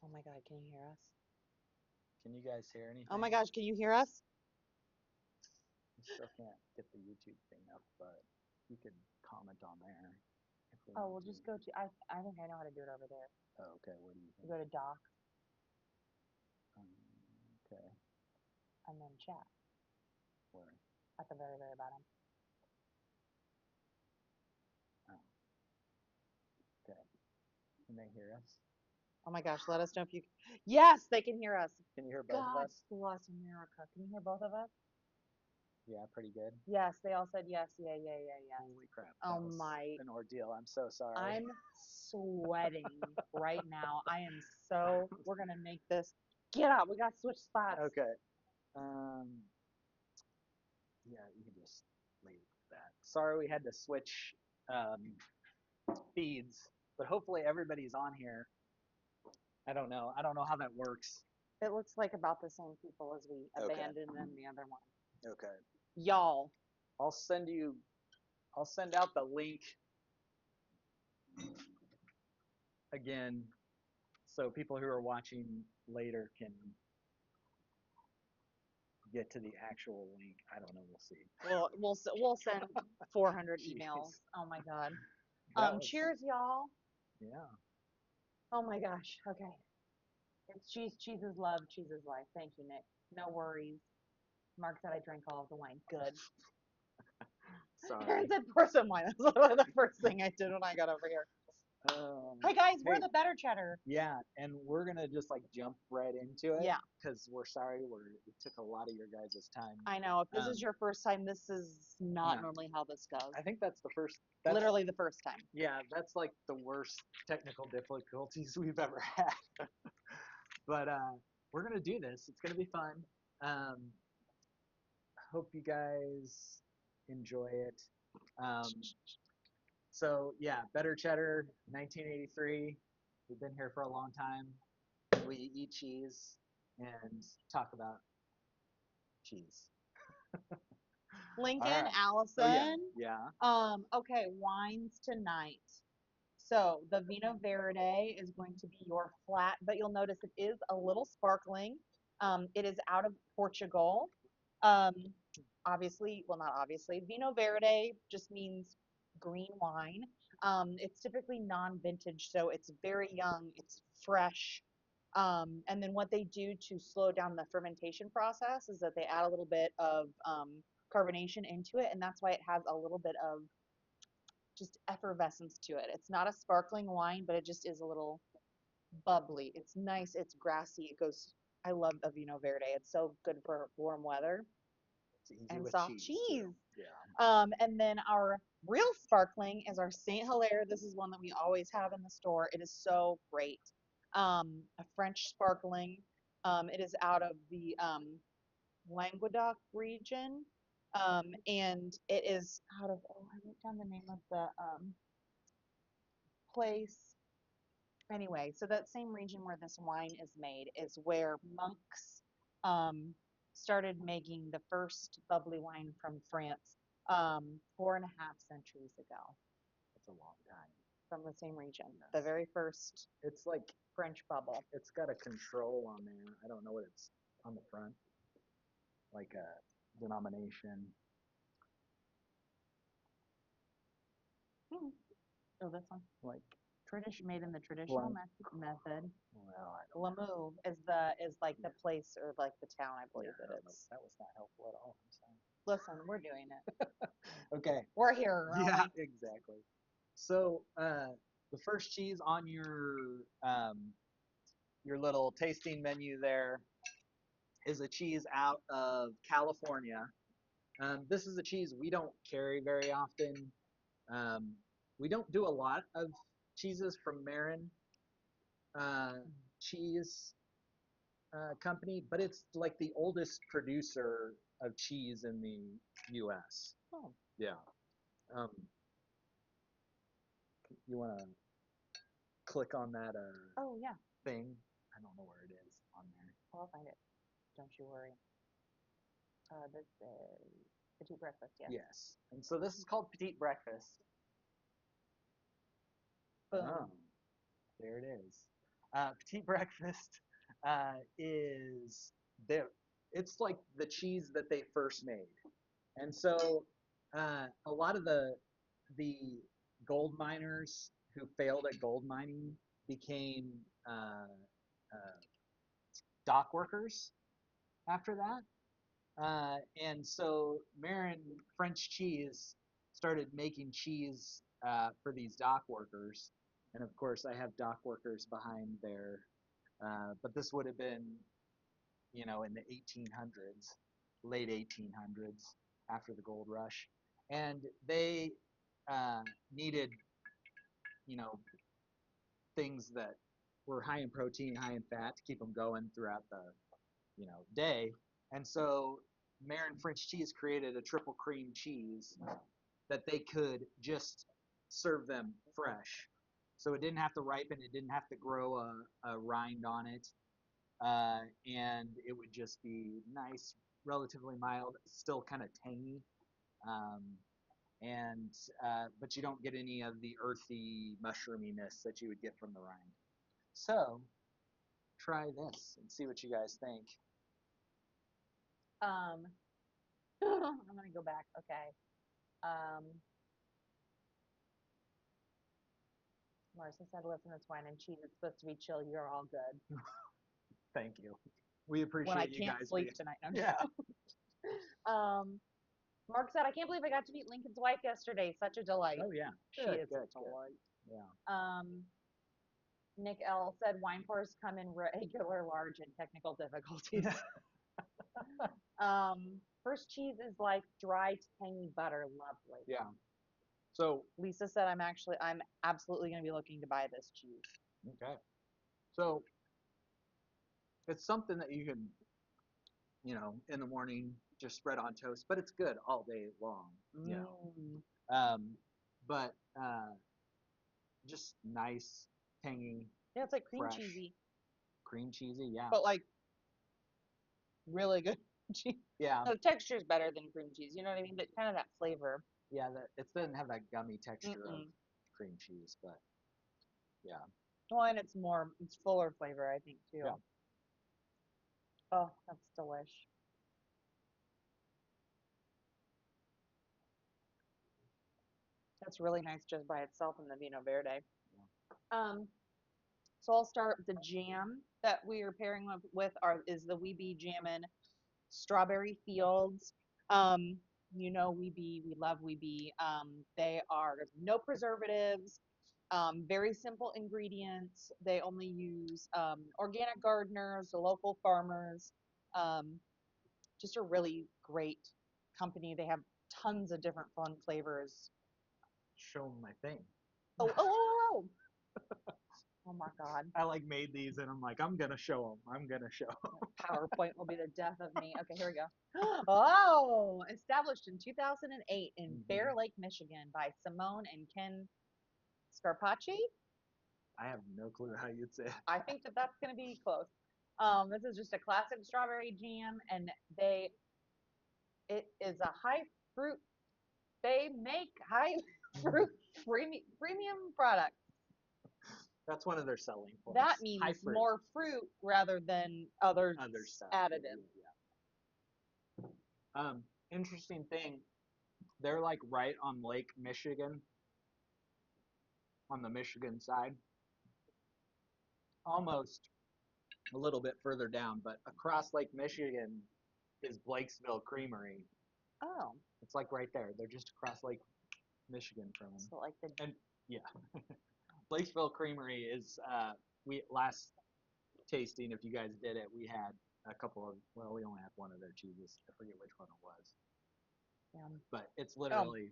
Oh my God, can you hear us? Can you guys hear Oh my anything? gosh, can you hear us? I still can't get the YouTube thing up, but you could comment on there if we Oh, need we'll to. just go to, I think I know how to do it over there. Oh, okay, what do you You think? go to doc Um, okay, and then chat where? at the very, very bottom. Oh, okay. Can they hear us? Oh my gosh, let us know if you, yes, they can hear us. Can you hear both of God us? bless America. Can you hear both of us? Yeah, pretty good. Yes, they all said yes, yeah, yeah, yeah, yes. Holy crap, Oh that was my, an ordeal. I'm so sorry. I'm sweating right now. We're gonna make this, get up, we gotta switch spots. Okay. Um, yeah, you can just leave that. Sorry we had to switch um, feeds, but hopefully everybody's on here. I don't know. I don't know how that works. It looks like about the same people as we Okay. abandoned in the other one. Okay. Y'all, I'll send you I'll send out the link again so people who are watching later can get to the actual link. I don't know, we'll see. we'll send 400 emails. Jeez. Oh my God. That was Cheers, y'all. yeah. Oh my gosh. Okay. It's cheese. Cheese is love. Cheese is life. Thank you, Nick. No worries. Mark said I drank all of the wine. Good. I Sorry. said pour some wine. That's literally the first thing I did when I got over here. Hey guys, we're Hey, the better cheddar. yeah, and we're gonna just like jump right into it Yeah, because we're sorry we took a lot of your guys' time. I know. If this is Um, your first time, this is not yeah, normally how this goes. I think that's the first. That's Literally the first time. yeah, that's like the worst technical difficulties we've ever had. But we're gonna do this. It's gonna be fun. Um, hope you guys enjoy it. Um, so yeah, Better Cheddar, 1983. We've been here for a long time. We eat cheese and talk about cheese. All Lincoln, right. Oh yeah, Allison. yeah. Okay, wines tonight. So the Vino Verde is going to be your flat, but you'll notice it is a little sparkling. It is out of Portugal. Um, obviously, well, not obviously. Vino Verde just means green wine. It's typically non-vintage, so it's very young, it's fresh. And then what they do to slow down the fermentation process is that they add a little bit of carbonation into it, and that's why it has a little bit of just effervescence to it. It's not a sparkling wine, but it just is a little bubbly. It's nice. It's grassy. It goes. I love a Vino Verde. It's so good for warm weather It's easy and with soft cheese cheese. too. Yeah. And then our real sparkling is our Saint Hilaire. This is one that we always have in the store. It is so great. A French sparkling. It is out of the Languedoc region. And it is out of, oh, I wrote down the name of the place. Anyway, so that same region where this wine is made is where monks um, started making the first bubbly wine from France 4.5 centuries ago It's a long time. from the same region. The Yes. very first It's like French bubble. it's got a control on there. I don't know what it's on the front, like a denomination. Hmm. Oh, this one. Like, Tradition made in the traditional blank. method. Well, I don't know. Lamouve is like the Yeah, place or like the town, I yeah. believe I that don't know. it's. That was not helpful at all. I'm sorry. Listen, we're doing it. Okay. We're here, aren't Yeah, we? exactly. So, the first cheese on your little tasting menu there is a cheese out of California. This is a cheese we don't carry very often. Um, we don't do a lot of cheeses from Marin uh, Cheese Company, but it's like the oldest producer of cheese in the U.S. Oh, Yeah. Um, you want to click on that oh yeah. thing? I don't know where it is on there. I'll find it. Don't you worry. This is petite breakfast. Yes. Yes. And so this is called Petite Breakfast. Boom. Oh, there it is. Petite breakfast is there. It's like the cheese that they first made, and so a lot of the gold miners who failed at gold mining became uh, dock workers after that. And so Marin French cheese started making cheese for these dock workers. And of course, I have dock workers behind there. But this would have been, in the 1800s, late 1800s, after the gold rush. And they needed, you know, things that were high in protein, high in fat to keep them going throughout the, day. And so Marin French cheese created a triple cream cheese that they could just serve them fresh. So it didn't have to ripen, it didn't have to grow a rind on it, and it would just be nice, relatively mild, still kind of tangy, um, and but you don't get any of the earthy mushroominess that you would get from the rind. So try this and see what you guys think. Um, I'm gonna go back. Okay. Marissa said, "Listen, it's wine and cheese. It's supposed to be chill. You're all good." Thank you. We When I appreciate you can't guys being. sleep tonight. No, Yeah. um, Mark said, "I can't believe I got to meet Lincoln's wife yesterday. Such a delight." Oh yeah. She Good. is a Good. Good. delight. Yeah. Um, Nick L said, "Wine pours come in regular, large, and technical difficulties." First cheese is like dry, tangy butter. Lovely. Yeah. So Lisa said, I'm absolutely going to be looking to buy this cheese." okay. So it's something that you can, in the morning just spread on toast, but it's good all day long. Mm. Um, but just nice, tangy, Yeah, it's like cream fresh, cheesy, cream cheesy. Yeah. but like really good cheese. Yeah. The texture is better than cream cheese. You know what I mean? But kind of that flavor. Yeah. It doesn't have that gummy texture of Mm-mm. cream cheese, but yeah. Well, and it's fuller flavor, I think, Yeah. too. Oh, that's delish. That's really nice just by itself in the Vino Verde. Um, so I'll start the jam that we are pairing with is the Weeby Jammin' Strawberry Fields. Um, we love Weeby. They are no preservatives, very simple ingredients. They only use organic gardeners, local farmers. Um, just a really great company. They have tons of different fun flavors. Show 'em my thing. Oh, oh, oh, oh, oh my God. I like made these and I'm like, I'm gonna show them. I'm gonna show 'em. PowerPoint will be the death of me. Okay, here we go. Oh, established in 2008 in Mhm. Bear Lake, Michigan by Simone and Ken Scarpacci. I have no clue how you'd say it. I think that that's going to be close. This is just a classic strawberry jam, and it is a high fruit. They make high fruit premium product. That's one of their selling That points. High means fruit, more fruit rather than other other stuff. Yeah, additives. yeah, yeah. Interesting thing. They're like right on Lake Michigan, on the Michigan side, almost a little bit further down, but across Lake Michigan is Blakesville Creamery. Oh, It's like right there. They're just across Lake Michigan from them. so like the And yeah, Blakesville Creamery is we last tasting, if you guys did it, we had a couple of, well, we only had one of their cheeses. I forget which one it was, but it's oh, literally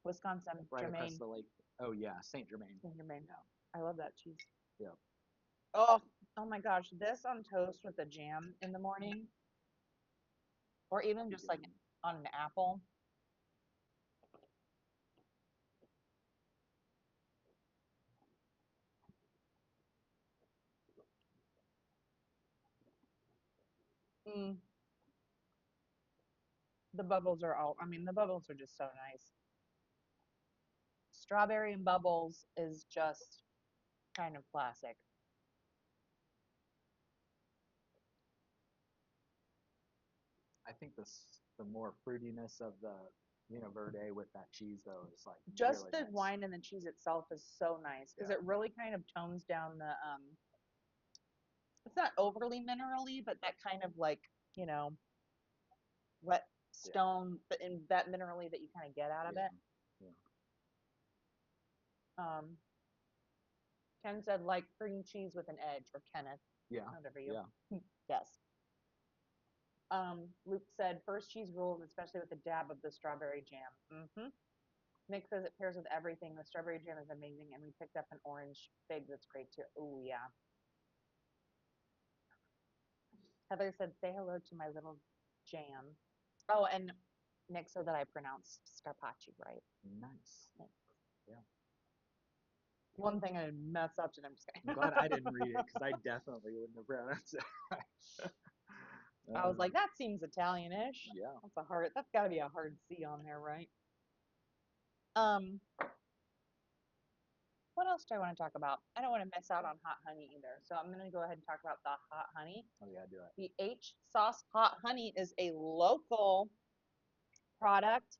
Wisconsin right across Germain. the lake. Oh yeah, Saint Germain. Saint Germain. Yeah, I love that cheese. yeah. Oh, oh my gosh, this on toast with the jam in the morning, or even Be just like good. on an apple. Mm, the bubbles are just so nice. Strawberry and bubbles is just kind of classic. I think the more fruitiness of the Vino Verde with that cheese though is like Just really the nice. wine and the cheese itself is so nice because Yeah, it really kind of tones down the it's not overly minerally, but that kind of like, you know, wet yeah, stone, but in that minerally that you kind of get out of yeah, it. yeah, Um, Ken said like cream cheese with an edge, or Kenneth, yeah, whatever you. yeah. Yes. Luke said first cheese rules, especially with a dab of the strawberry jam. Nick says it pairs with everything. The strawberry jam is amazing, and we picked up an orange fig that's great too. Oh yeah. Heather said say hello to my little jam. Oh, and Nick said that I pronounced Scarpacci right. Nice. Yeah. One thing I mess up, and I'm just I'm kidding. glad I didn't read it because I definitely wouldn't have pronounced it right. I was like, that seems Italian-ish. Yeah. That's gotta be a hard C on there, right? Um, what else do I want to talk about? I don't want to miss out on hot honey either. So I'm gonna go ahead and talk about the hot honey. Oh yeah, do it. The H Sauce Hot Honey is a local product,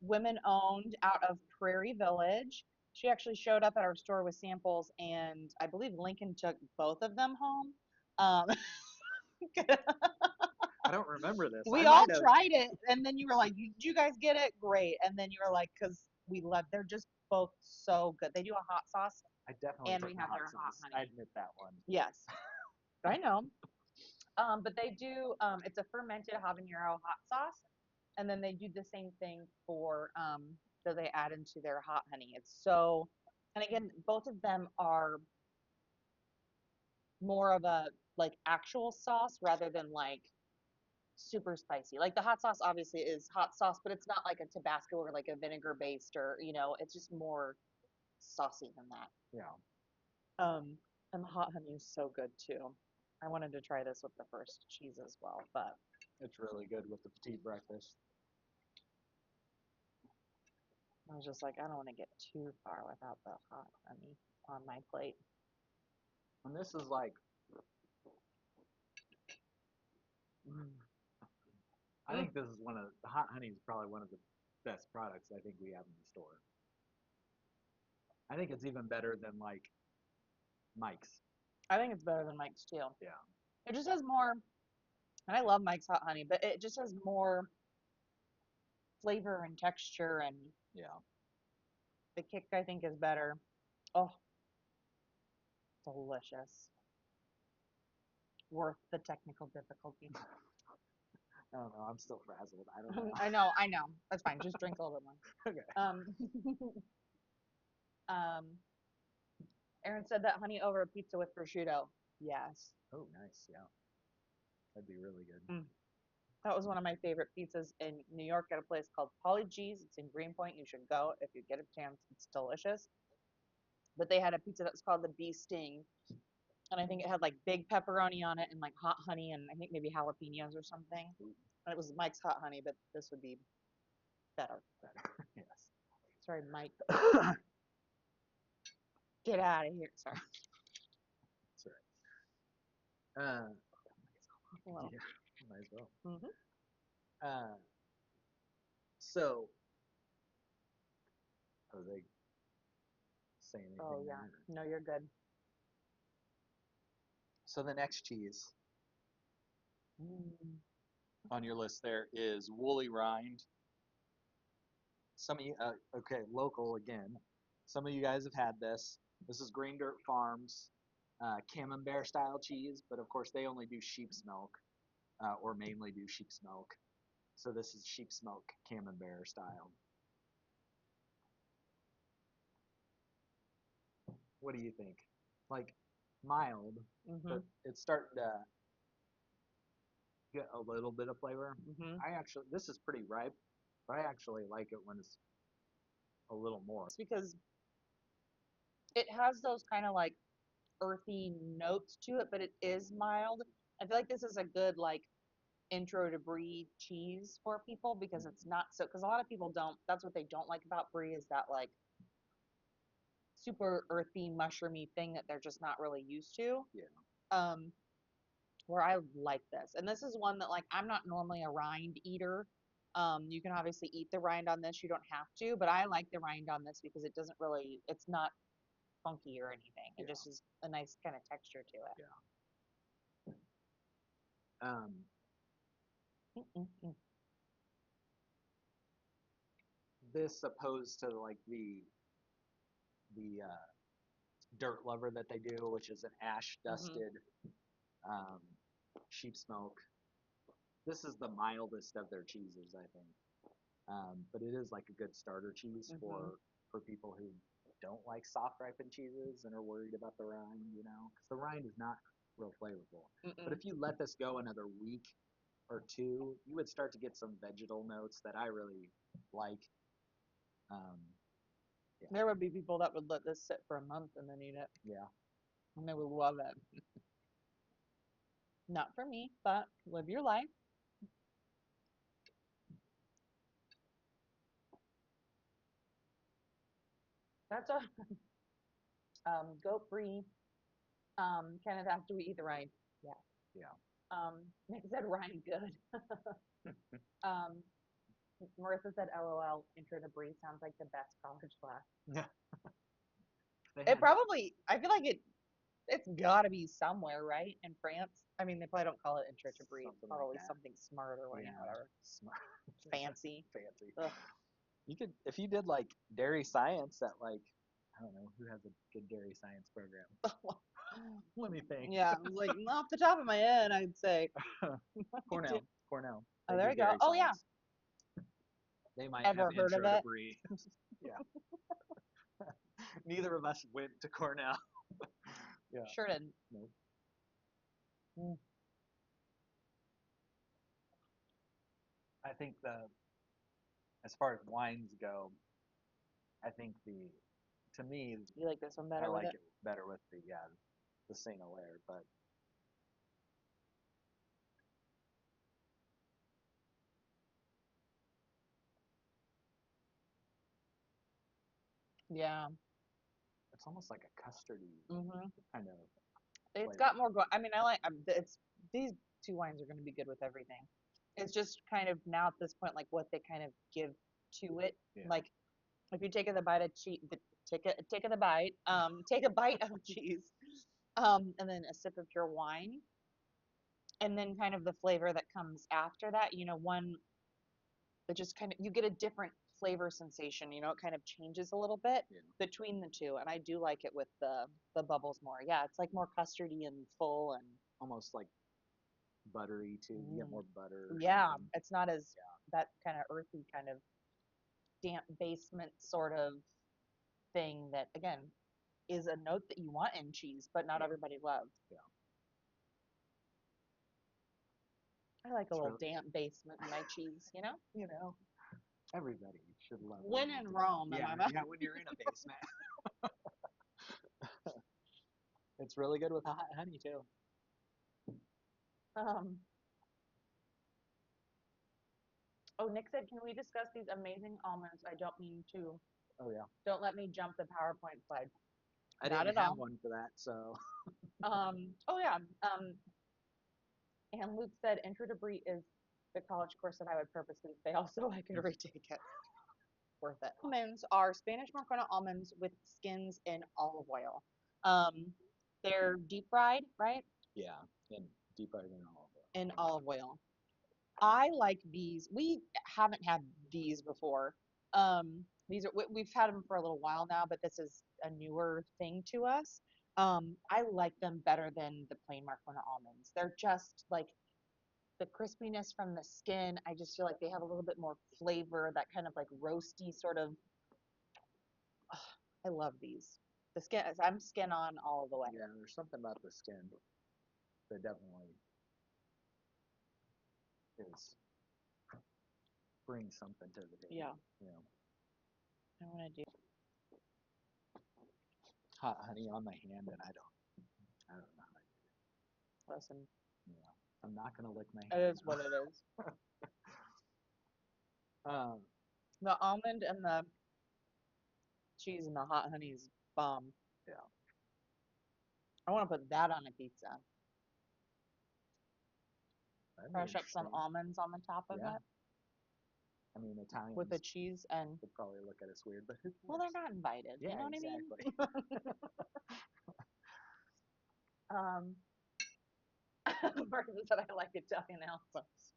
women owned out of Prairie Village. She actually showed up at our store with samples, and I believe Lincoln took both of them home. Um, I don't remember this. I we all might have. tried it, and then you were like, "Did you guys get it? Great!" And then you were like, "Cause we love. They're just both so good. They do a hot sauce, I definitely and took we the have hot their hot sauce. I honey. admit that one. Yes, I know. But they do. It's a fermented habanero hot sauce, and then they do the same thing for that they add into their hot honey. It's so, and again, both of them are more of a like actual sauce rather than like super spicy. Like the hot sauce obviously is hot sauce, but it's not like a Tabasco or like a vinegar based or it's just more saucy than that. Yeah, Um, and the hot honey is so good too. I wanted to try this with the first cheese as well, but it's really good with the petite breakfast. I was just like, I don't want to get too far without the hot honey on my plate. And this is like, Mm. I think this is one of the hot honey is probably one of the best products I think we have in the store. I think it's even better than like Mike's. I think it's better than Mike's too. Yeah, It just has more, and I love Mike's hot honey, but it just has more flavor and texture, and yeah. the kick I think is better. Oh, delicious. Worth the technical difficulty. I don't know. I'm still frazzled. I don't know. I know. That's fine. Just drink a little bit more. Okay. Um, um, Aaron said that honey over a pizza with prosciutto. Yes. Oh, nice. Yeah, that'd be really good. Mm. That was one of my favorite pizzas in New York at a place called Polly G's. It's in Greenpoint. You should go if you get a chance. It's delicious. But they had a pizza that was called the Bee Sting, and I think it had like big pepperoni on it and like hot honey and I think maybe jalapenos or something. And it was Mike's hot honey, but this would be better. Better. Yes. Sorry, Mike. Get out of here. Sorry. That's right. Well, Yeah, might as well. hmm Uh, so, are they saying oh anything yeah. there? No, you're good. So the next cheese Mm. on your list there is woolly rind. Some of you, okay, local again. Some of you guys have had this. This is Green Dirt Farms Camembert style cheese, but of course they only do sheep's milk or mainly do sheep's milk. So this is sheep's milk Camembert style. What do you think? Like mild, but hmm it's starting to get a little bit of flavor. hmm This is pretty ripe, but I actually like it when it's a little more. It's because it has those kind of like earthy notes to it, but it is mild. I feel like this is a good like intro to brie cheese for people because it's not so because a lot of people don't that's what they don't like about brie is that like super earthy mushroomy thing that they're just not really used to. Yeah. Um where I like this. And this is one that like I'm not normally a rind eater. You can obviously eat the rind on this. You don't have to, but I like the rind on this because it doesn't really, it's not funky or anything. It Yeah. just is a nice kind of texture to it. Yeah. Um, Mm-mm-mm. this opposed to like the dirt lover that they do, which is an ash Mm-hmm. dusted um, sheep smoke. This is the mildest of their cheeses, I think. But it is like a good starter cheese Mm-hmm. for people who don't like soft ripened cheeses and are worried about the rind, you know, because the rind is not real flavorful. But Mm-mm. if you let this go another week or two, you would start to get some vegetal notes that I really like. Um, yeah, There would be people that would let this sit for a month and then eat it, yeah, and they would love it. Not for me, but live your life. That's a goat brie. Kenneth, after we eat the rind. Yeah. yeah. Nick said rind good. Um, Marissa said, LOL, intro to brie sounds like the best college class. Yeah, they It had probably, I feel like it's gotta be somewhere, right? In France. I mean, they probably don't call it intro to brie. It's something like probably that. something smart or you know, Yeah, whatever. smart, Fancy. fancy. Ugh. You could if you did like dairy science at like I don't know who has a good dairy science program. Let me think. Yeah, like off the top of my head, I'd say. Cornell. Oh, They there do you go. dairy Oh yeah. science. They might have Ever heard of intro to it? brie. Yeah. Neither of us went to Cornell. Yeah. Sure didn't. Nope. Mm. I think the as far as wines go, I think to me You like this one I better with like it? it better with the single layer, but Yeah. it's almost like a custardy Hmm. kind of It's flavor. got more I mean, I like it's these two wines are going to be good with everything. It's just kind of now at this point like what they kind of give to it. Yeah. Like if you take a bite of cheese, take a bite, take a bite of cheese, and then a sip of your wine, and then kind of the flavor that comes after that. You know, one that just kind of you get a different flavor sensation. You know, it kind of changes a little bit Yeah. between the two, and I do like it with the bubbles more. Yeah, it's like more custardy and full and Almost like buttery too. You get mm, more butter or yeah, something. it's not as Yeah. that kind of earthy kind of damp basement sort of thing that again is a note that you want in cheese, but not Yeah. everybody loves. Yeah. I like a It's little really damp basement in my cheese, you know? you know, everybody should love a When little in damp. Rome, am Yeah, I right? yeah, when you're in a basement. It's really good with hot honey too. Um, oh, Nick said, can we discuss these amazing almonds? I don't mean to. Oh yeah. Don't let me jump the PowerPoint slide. I Not didn't at have all. one for that, so Oh yeah. And Luke said, Intro to Brie is the college course that I would purposely fail so I could retake it. Worth it. Almonds are Spanish Marcona almonds with skins in olive oil. Um, they're deep fried, right? yeah, and deep fried in olive oil. In olive oil. I like these. We haven't had these before. These are we've had them for a little while now, but this is a newer thing to us. I like them better than the plain Marcona almonds. They're just like the crispiness from the skin. I just feel like they have a little bit more flavor, that kind of like roasty sort of. I love these. The skin, I'm skin on all the way. Yeah, there's something about the skin that definitely is brings something to the Yeah, table. You know, I want to do. hot honey on my hand, and I don't know how to do Listen, it. You know, I'm not gonna lick my it hand is what it is. now. The almond and the cheese and the hot honey is bomb. Yeah, I want to put that on a pizza. That'd be Crush up some interesting. almonds on the top of Yeah. it I mean, with the Italians cheese and would probably look at us weird, but who well, they're cares? not invited. You Yeah, know what I mean? exactly. Um, versus that I like Italian Alphas.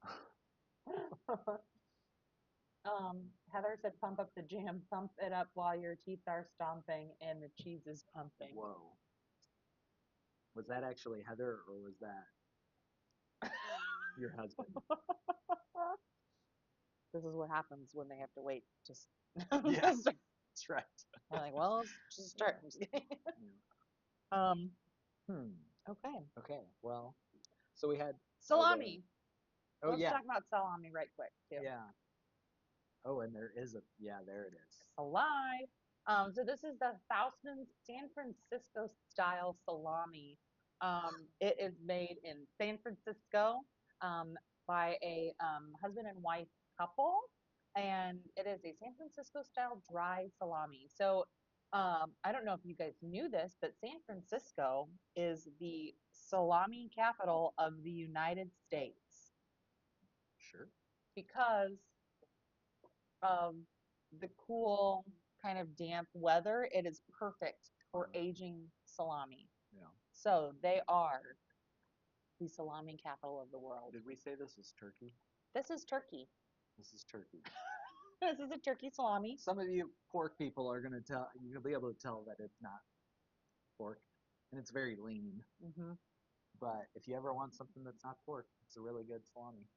Heather said, "Pump up the jam, pump it up while your teeth are stomping and the cheese is pumping." Whoa. Was that actually Heather or was that your husband? This is what happens when they have to wait to. Yeah, that's right. I'm like, well, let's just start. I'm just kidding. Yeah. Um, Hmm. okay. Okay. Well, so we had Salami. oh Let's yeah. talk about salami right quick too. Yeah. Oh, and there is a yeah, there it is. It's alive. So this is the Faustman's San Francisco style salami. It is made in San Francisco um, by a husband and wife couple, and it is a San Francisco style dry salami. So I don't know if you guys knew this, but San Francisco is the salami capital of the United States Sure. because of the cool kind of damp weather, it is perfect for aging salami. Yeah. So they are the salami capital of the world. Did we say this is turkey? This is turkey. This is turkey. This is a turkey salami. Some of you pork people are gonna tell you'll be able to tell that it's not pork, and it's very lean. Hmm. But if you ever want something that's not pork, it's a really good salami.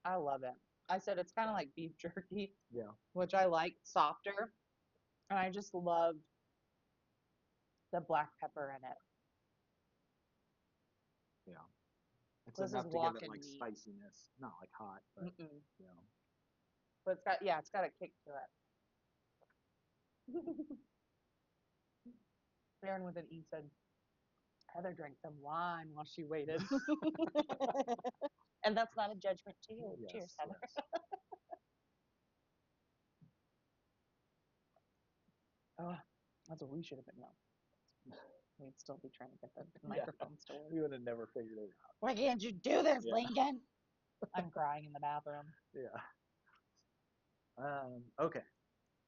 I love it. I said it's kind of like beef jerky, Yeah. which I like softer. And I just love the black pepper in it. Yeah. It's This is enough to give it walking like meat. spiciness, not like hot, but Mm-mm. you know. But it's got, yeah, it's got a kick to it. Darren with an E said, Heather drank some wine while she waited. And that's not a judgment to you. Cheers, Yes, Heather. yes. Oh, that's what we should have been known. We'd still be trying to get the Yeah. microphones to work. We would have never figured it out. Why can't you do this, Yeah. Lincoln? I'm crying in the bathroom. Yeah. Okay.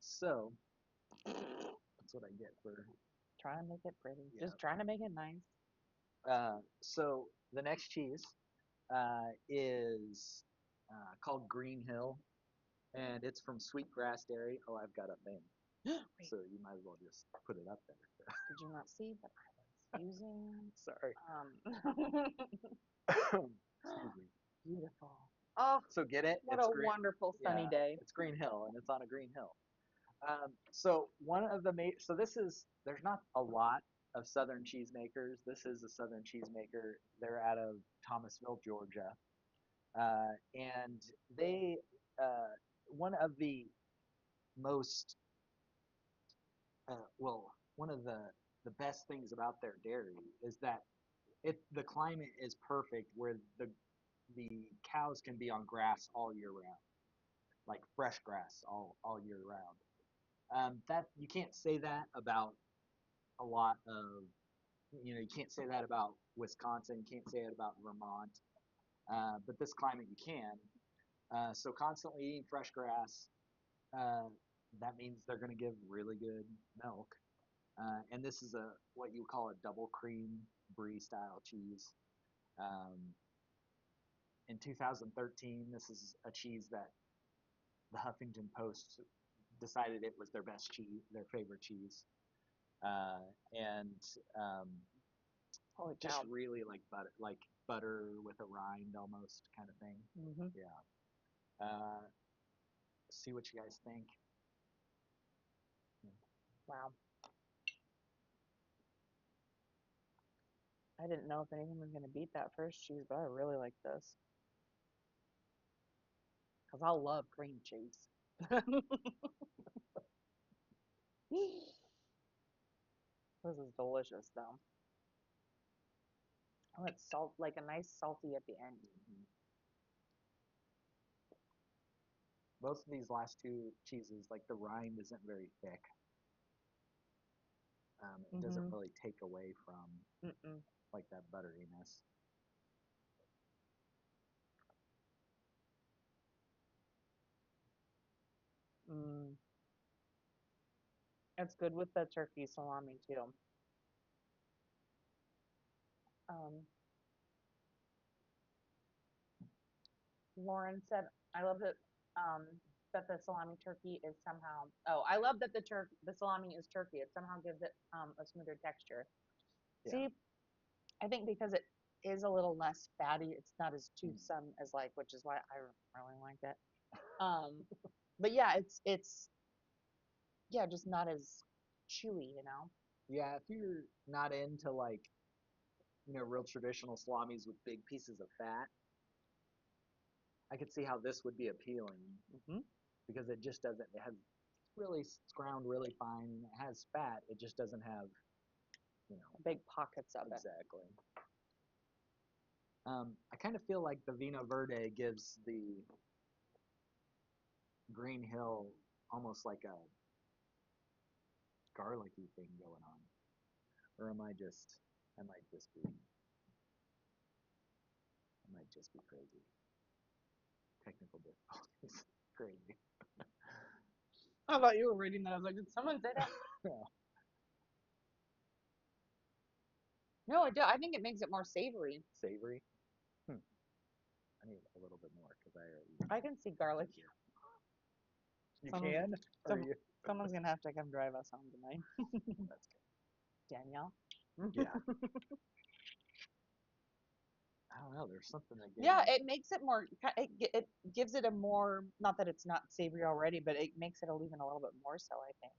So that's what I get for Trying to make it pretty. yeah. Just trying to make it nice. So the next cheese is called Green Hill, and it's from Sweetgrass Dairy. Oh, I've got a thing, Wait, so you might as well just put it up there. did you not see that I was using Sorry. um Excuse me. beautiful. Oh, So get it? what It's a green. wonderful sunny Yeah, day. it's Green Hill, and it's on a green hill. So one of the so this is there's not a lot of Southern cheesemakers. This is a Southern cheesemaker. They're out of Thomasville, Georgia, and they one of the most one of the best things about their dairy is that the climate is perfect where the cows can be on grass all year round, like fresh grass all year round. That you can't say that about a lot of you can't say that about Wisconsin, can't say it about Vermont, but this climate you can. So constantly eating fresh grass, uh, that means they're going to give really good milk. And this is a what you call a double cream brie style cheese. Um, in 2013, this is a cheese that the Huffington Post decided it was their best cheese, their favorite cheese, and Holy just cow. really like butter with a rind almost kind of thing. Hmm. Yeah. Uh, see what you guys think. Wow. I didn't know if anything was going to beat that first cheese, but I really like this. Because I love cream cheese. This is delicious, though. Oh, it's salt, like a nice salty at the end. Mhm. Both of these last two cheeses, like the rind isn't very thick. It doesn't Mm-hmm. really take away from Mm-mm. like that butteriness. It's good with the turkey salami too. Um, Lauren said, I love that the salami turkey is somehow. Oh, I love that the salami is turkey. It somehow gives it a smoother texture. Yeah. See, I think because it is a little less fatty, it's not as Mm. toothsome as like, which is why I really like it. Um, but yeah, it's yeah, just not as chewy, you know. Yeah, if you're not into like, real traditional salamis with big pieces of fat, I could see how this would be appealing Hmm. because it just doesn't, it has really it's ground really fine. It has fat. It just doesn't have, you know, Big pockets of it. exactly. I kind of feel like the Vino Verde gives the Green Hill almost like a garlicky thing going on. Or I might just be, I might just be crazy. Technical difficulties. Crazy. How about you were reading that? I was like, did someone say that? Yeah. No, I do. I think it makes it more savory. Savory. Hmm. I need a little bit more because I already. I can see garlic. You Someone's can? Or some you? someone's gonna have to come drive us home tonight. That's good. Danielle. Yeah. I don't know. There's something that gave Yeah, me. it makes it more. It gives it a more. Not that it's not savory already, but it makes it even a little bit more so. I think.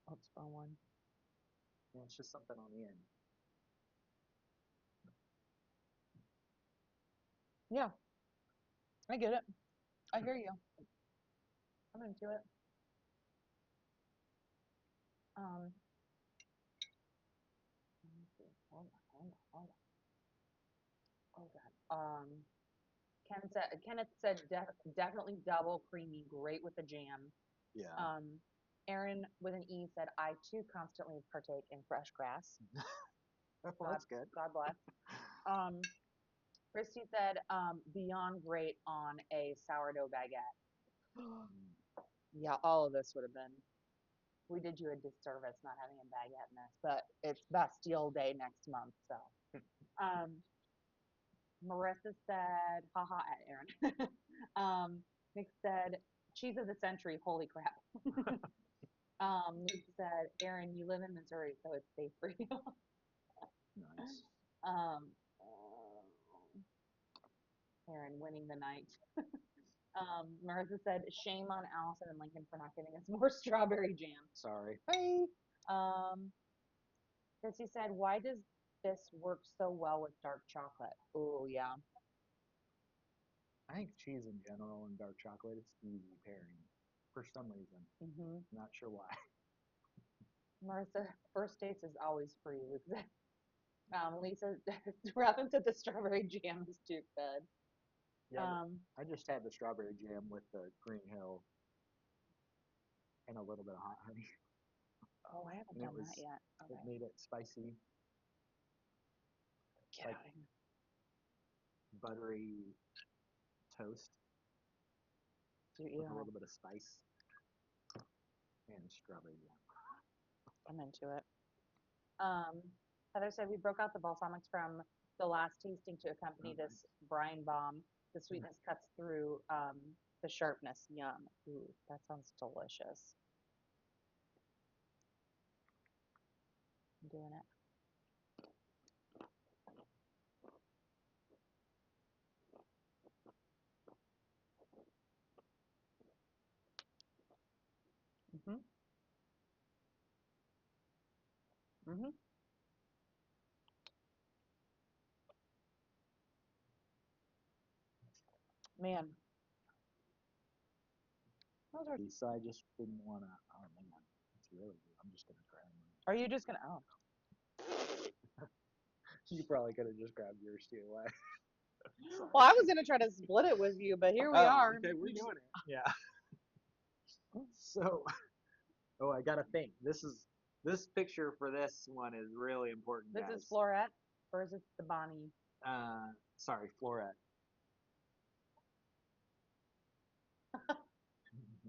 Let's go one. It's just something on the end. Yeah, I get it. I hear you. I'm into it. Um, let me see. Oh God. Kenneth said definitely double creamy, great with the jam. Yeah. Um, Aaron with an E said, I too constantly partake in fresh grass. Well, God, that's good. God bless. Um, Christy said, beyond great on a sourdough baguette. Mm. Yeah, all of this would have been. We did you a disservice not having a baguette in this, but it's Bastille Day next month, so. Um, Marissa said, haha at Aaron. Nick said, cheese of the century, holy crap. Luke said, Aaron, you live in Missouri, so it's safe for you. Nice. um, Aaron winning the night. Marissa said, shame on Allison and Lincoln for not giving us more strawberry jam. Sorry. Bye. Um, Chrissy said, why does this work so well with dark chocolate? Oh, yeah. I think cheese in general and dark chocolate, it's easy pairing for some reason. Hmm. Not sure why. Marissa, first taste is always free. Lisa, Robin said the strawberry jam is too good. Yeah, Um, I just had the strawberry jam with the Green Hill and a little bit of hot honey, oh, I haven't and done that yet. it Okay. made it spicy, Get like out of here. buttery toast with a Yeah, little bit of spice and strawberry jam. I'm into it. Um, Heather said we broke out the balsamics from the last tasting to accompany Oh, this brine bomb. The nice. sweetness cuts through the sharpness. Yum. Ooh, that sounds delicious. I'm doing it. Hmm. Hmm. Man, those are. So I just didn't want to. Oh man, it's really good. I'm just gonna grab one. Are you just gonna? Oh. You probably could have just grabbed yours too. Why? Sorry. Well, I was gonna try to split it with you, but here we Oh, are. okay, we're doing it. Yeah. So, oh, I gotta think. This picture for this one is really important, This is guys. Florette, or is it the Bonnie? Sorry, Florette.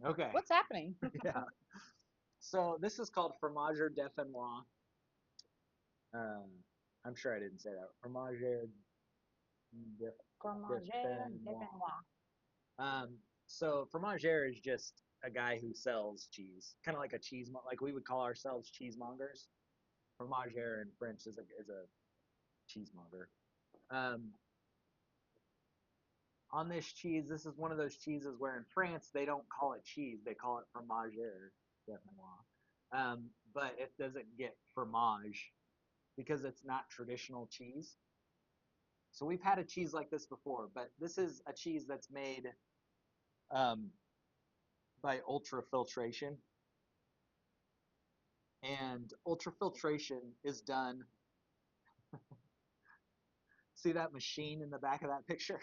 Okay. What's happening? Yeah. So this is called Fromage Dauphinois. Um, I'm sure I didn't say that. Fromage Fromage Dauphinois. Dauphinois. So fromager is just a guy who sells cheese, kind of like a like we would call ourselves cheesemongers. Fromager in French is a cheesemonger. Um, on this cheese, this is one of those cheeses where in France they don't call it cheese, they call it fromager, definitely. But it doesn't get fromage because it's not traditional cheese. So we've had a cheese like this before, but this is a cheese that's made um, by ultrafiltration. And ultrafiltration is done. See that machine in the back of that picture?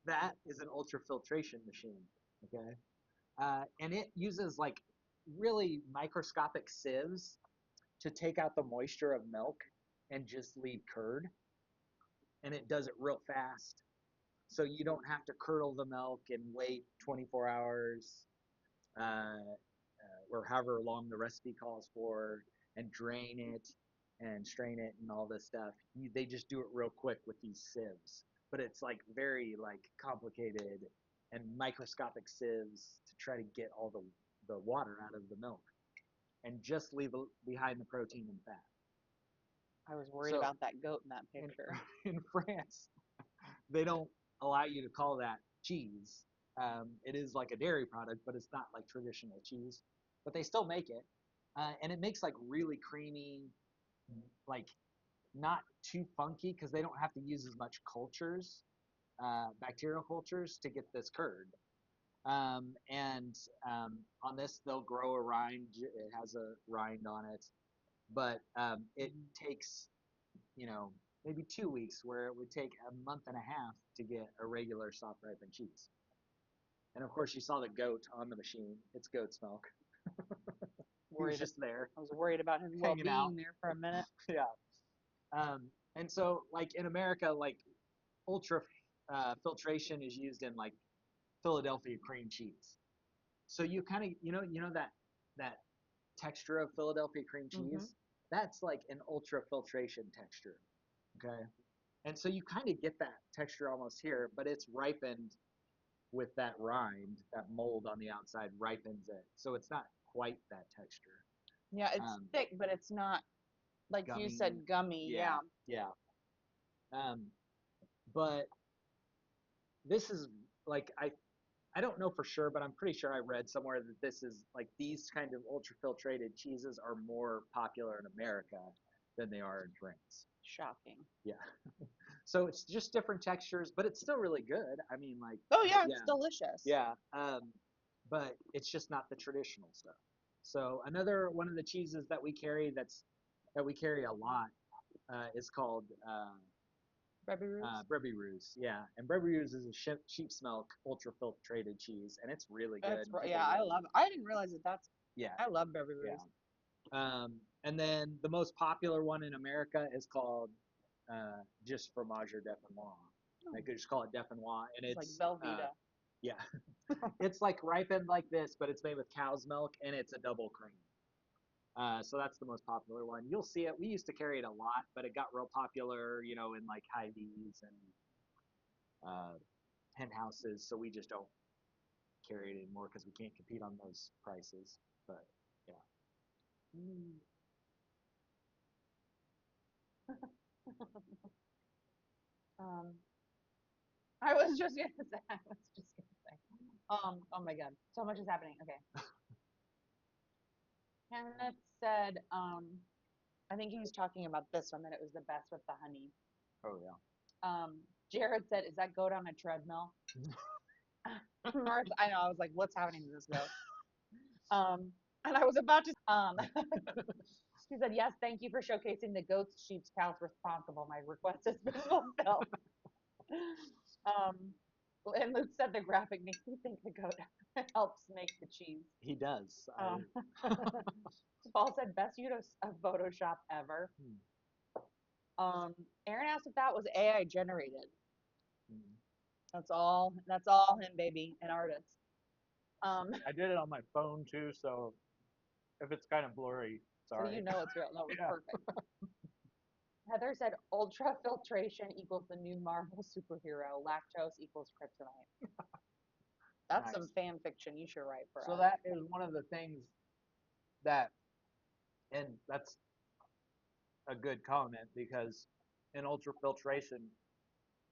That is an ultrafiltration machine. Okay. And it uses like really microscopic sieves to take out the moisture of milk and just leave curd. And it does it real fast. So you don't have to curdle the milk and wait 24 hours or however long the recipe calls for and drain it and strain it and all this stuff. They just do it real quick with these sieves. But it's like very like complicated and microscopic sieves to try to get all the water out of the milk and just leave behind the protein and fat. I was worried So about that goat in that in picture. in France, they don't allow you to call that cheese. It is like a dairy product, but it's not like traditional cheese. But they still make it, and it makes like really creamy, like not too funky because they don't have to use as much cultures, bacterial cultures, to get this curd. And on this, they'll grow a rind. It has a rind on it, but it Mhm. takes maybe 2 weeks, where it would take a month and a half to get a regular soft ripened cheese. And of course, you saw the goat on the machine. It's goat's milk. He was Worried. just there I was worried about his hanging out. well-being there for a minute. Yeah. And so, like in America, like ultra filtration is used in like Philadelphia cream cheese. So you kind of that texture of Philadelphia cream Hmm. cheese. That's like an ultra filtration texture. Okay. And so you kind of get that texture almost here, but it's ripened with that rind, that mold on the outside ripens it. So it's not quite that texture. Yeah, it's Um, thick, but it's not like you Gummy. said, gummy. Yeah, Yeah. yeah. Um, but this is like I don't know for sure, but I'm pretty sure I read somewhere that this is like these kind of ultrafiltrated cheeses are more popular in America than they are in France. Shocking. Yeah. So it's just different textures, but it's still really good. I mean, like, Oh but yeah, it's yeah, delicious. yeah. But it's just not the traditional stuff. So another one of the cheeses that we carry a lot is called Baby Ruth's. Brebis Roux. Yeah, and Brebis Roux is a sheep's milk ultra filtrated cheese, and it's really good, That's and yeah, people I love love it. it. I didn't realize that. Yeah, I love Baby yeah. Ruth's. And then the most popular one in America is called just Fromage Dauphinois. They Oh, could just call it Dauphinois, and it's like it's Velveeta. yeah, it's like ripened like this, but it's made with cow's milk, and it's a double cream. So that's the most popular one. You'll see it. We used to carry it a lot, but it got real popular, in like Hy-Vees and uh, hen houses. So we just don't carry it anymore because we can't compete on those prices. But yeah, Mm. Um, I was just gonna say. I was just gonna say. Oh my God, so much is happening. Okay. Kenneth said, I think he was talking about this one, that it was the best with the honey. oh yeah. Jared said, "Is that goat on a treadmill?" Martha, I know. I was like, "What's happening to this goat?" And I was about to. She said, "Yes, thank you for showcasing the goats, sheep, cows responsible. My request has been fulfilled." Um, and Luke said the graphic makes me think the goat helps make the cheese. He does. Um, Paul said, "Best use of Photoshop ever." Hmm. Aaron asked if that was AI generated. Hmm. That's all. That's all him, baby, an artist. I did it on my phone too, so if it's kind of blurry, So you sorry. know it's real. No, it was Yeah. perfect. Heather said ultrafiltration equals the new Marvel superhero. Lactose equals kryptonite. That's some Nice. fan fiction you should write for So us. that is one of the things that, and that's a good comment because in ultrafiltration,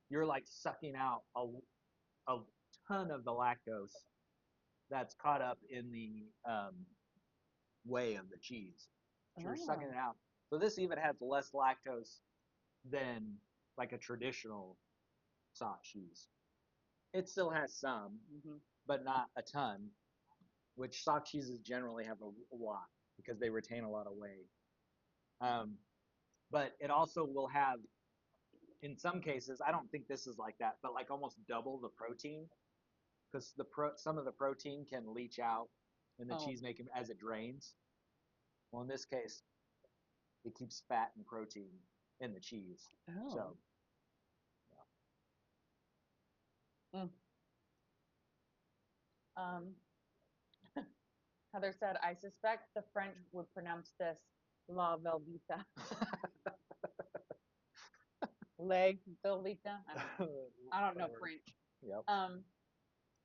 you're like sucking out a ton of the lactose that's caught up in the whey of the cheese. So you're sucking Oh. it out. So this even has less lactose than like a traditional soft cheese. It still has some, Hmm. but not a ton, which soft cheeses generally have a lot because they retain a lot of whey. Um, but it also will have, in some cases, I don't think this is like that, but like almost double the protein because some of the protein can leach out in the Oh. cheese making as it drains. Well, in this case, it keeps fat and protein in the cheese. Oh. So, yeah. Mm. Um, Heather said, I suspect the French would pronounce this La Velveeta. Leg Velveeta. I don't know Whatever. French. Yep. Um,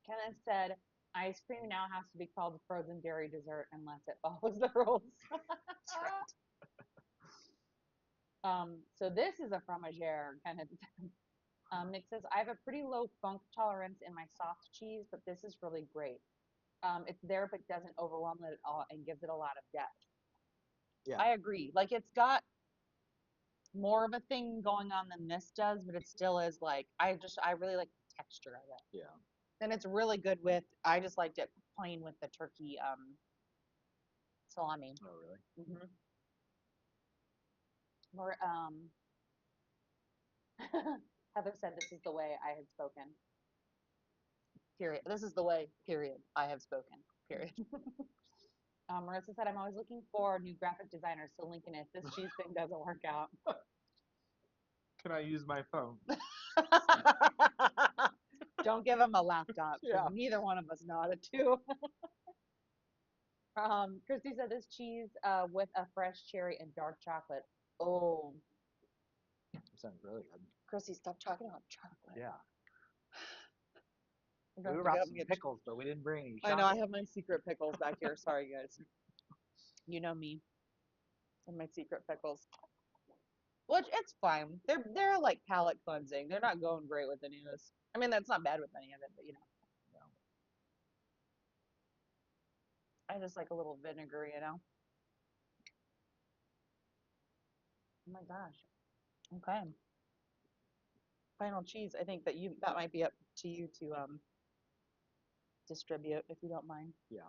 Kenneth said, ice cream now has to be called frozen dairy dessert unless it follows the rules. That's right. So this is a fromagère, Kenneth. Nick says, I have a pretty low funk tolerance in my soft cheese, but this is really great. It's there, but doesn't overwhelm it at all and gives it a lot of depth. Yeah. I agree. Like it's got more of a thing going on than this does, but it still is like, I really like the texture of it. Yeah. And it's really good with, I just liked it plain with the turkey salami. Oh, really? Hmm. More, Heather said, this is the way I have spoken. Period. This is the way, period, I have spoken. Period. Marissa said, I'm always looking for new graphic designers, so Lincoln, if this cheese thing doesn't work out. Can I use my phone? Don't give him a laptop because Yeah. neither one of us know how to do. Christy said this cheese with a fresh cherry and dark chocolate. Oh, That sounds really good. Christy, stop talking about chocolate. Yeah. We're We gonna have to brought go up and some get. pickles, but we didn't bring any I know I chocolate. have my secret pickles back here. Sorry, guys. You know me and my secret pickles. Which it's fine. They're like palate cleansing. They're not going great with any of this. I mean, that's not bad with any of it, but you know, No. I just like a little vinegar, you know. Oh my gosh. Okay. Final cheese. I think that might be up to you to distribute if you don't mind. Yeah.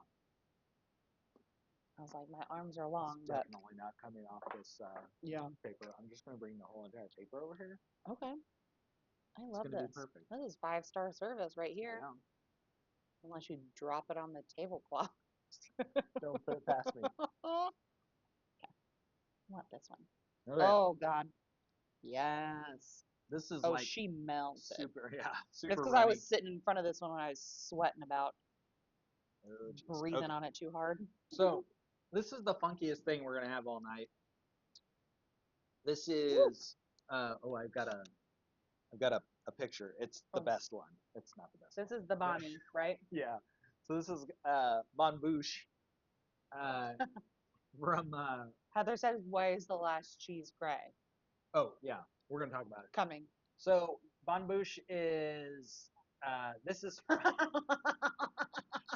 I was like, my arms are It's long, but definitely not coming off this yeah. paper. I'm just going to bring the whole entire paper over here. Okay. I It's love going to be this. perfect. This is five-star service right here. Yeah. Unless you drop it on the tablecloth. Don't put it past me. I want this one. Okay. Oh God. Yes. This is Oh, like she melted. super, yeah, It's super because I runny. was sitting in front of this one when I was sweating about Oh, jeez. breathing Okay. on it too hard. So this is the funkiest thing we're going to have all night. This Woo. is, oh, I've got a picture. It's the Oh, best one. It's not the best this one, is the but Bonnie, right? yeah. So this is Bon Bouche uh, from, Heather says, "Why is the last cheese gray?" oh, yeah, we're going to talk about it. Coming. So Bon Bouche is, this is from,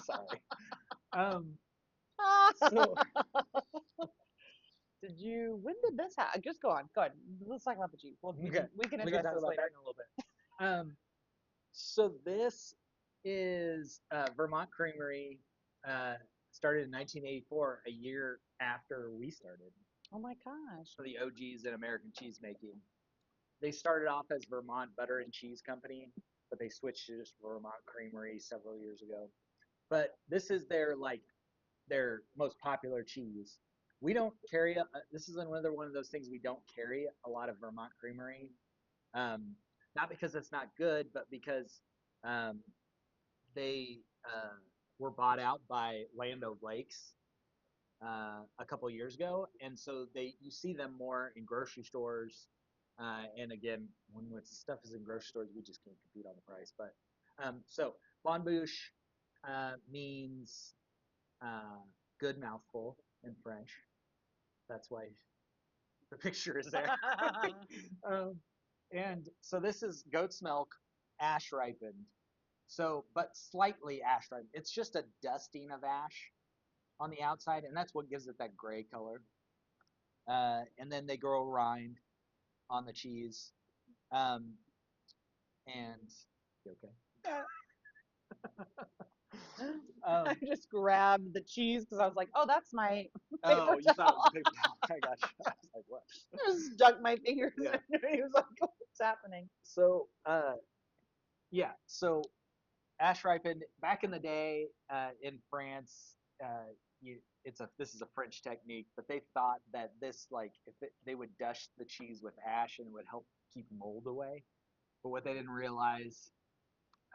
sorry. Um, so, When did this happen? Just go on. Go ahead. Let's talk about the cheese. Well, okay, we can we can address talk this about that later. in a little bit. So this is Vermont Creamery, uh, started in 1984, a year after we started. Oh my gosh. So the OGs in American cheese making. They started off as Vermont Butter and Cheese Company, but they switched to just Vermont Creamery several years ago. But this is their most popular cheese. We don't carry this is another one of those things we don't carry a lot of Vermont Creamery. Um, Not because it's not good, but because um, they were bought out by Land O'Lakes a couple years ago, and so you see them more in grocery stores. And again, when stuff is in grocery stores, we just can't compete on the price. But so bonne bouche means uh, good mouthful in French. That's why the picture is there. um, and so this is goat's milk, ash ripened. So, but slightly ash ripened. It's just a dusting of ash on the outside, and that's what gives it that gray color. And then they grow a rind on the cheese. Um, and you okay? I Um, just grabbed the cheese because I was like, oh, that's my oh, paper you thought it was a towel. paper towel. I got you. I was like, what? I just stuck my fingers in Yeah. there. He was like, what's happening? So, yeah. So ash ripened back in the day in France. This is a French technique, but they thought that this like they would dust the cheese with ash and it would help keep mold away. But what they didn't realize,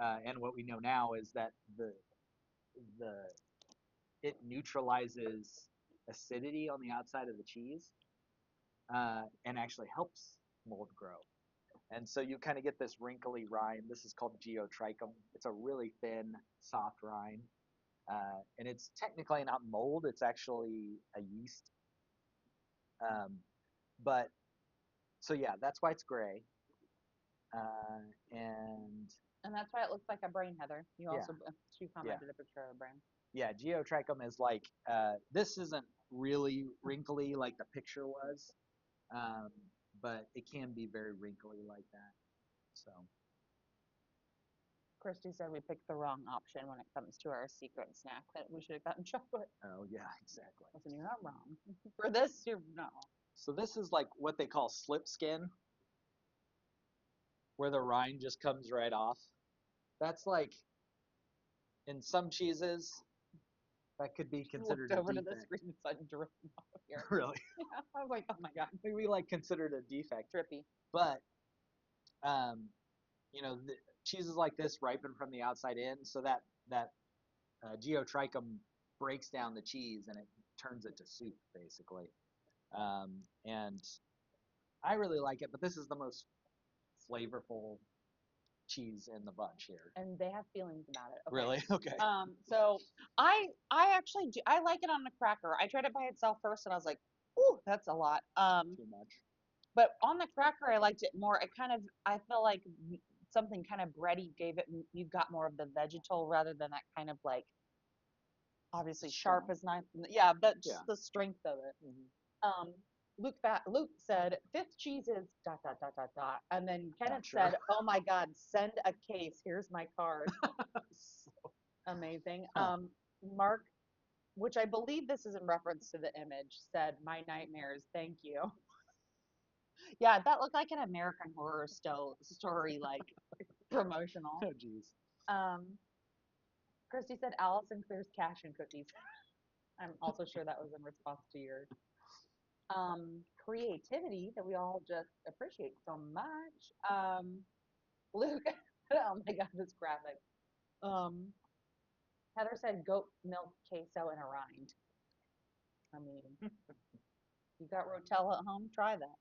and what we know now, is that the it neutralizes acidity on the outside of the cheese and actually helps mold grow. And so you kind of get this wrinkly rind. This is called geotrichum. It's a really thin, soft rind. And it's technically not mold, it's actually a yeast. Um, but so, yeah, that's why it's gray. And And that's why it looks like a brain, Heather. You yeah, also, she yeah, commented a picture of a brain. yeah, geotrichum is like, this isn't really wrinkly like the picture was, um, but it can be very wrinkly like that. So, Christy said we picked the wrong option when it comes to our secret snack, that we should have gotten chocolate. oh, yeah, exactly. Listen, you're not wrong. For this, you're not wrong. So, this is like what they call slip skin, where the rind just comes right off. That's like in some cheeses, that could be She looked considered a over to the defect. screen and said, drip off here. Really, Yeah, I was like, oh my God, maybe like considered a defect. drippy. But um, cheeses like this ripen from the outside in, so that geotrichum breaks down the cheese and it turns it to soup basically. And I really like it, but this is the most flavorful cheese in the bunch here. And they have feelings about it. Okay. Really? Okay. So I actually do, I like it on the cracker. I tried it by itself first and I was like, ooh, that's a lot. Too much. But on the cracker, I liked it more. It kind of, I feel like something kind of bready gave it, you got more of the vegetal rather than that kind of like, obviously sharp Strong. as knife. Yeah, but Yeah. just the strength of it. Hmm. Um, Luke said, fifth cheese is dot, dot, dot, dot, dot. And then Not Kenneth sure. said, oh my God, send a case. Here's my card. Amazing. Huh. Mark, which I believe this is in reference to the image, said, my nightmares, thank you. Yeah, that looked like an American Horror story, like promotional. Oh, geez. Um, Christy said Allison clears cash and cookies. I'm also sure that was in response to your creativity that we all just appreciate so much. Luke, oh my God, this graphic. Um, Heather said goat milk queso and a rind. I mean, you got Rotella at home? Try that.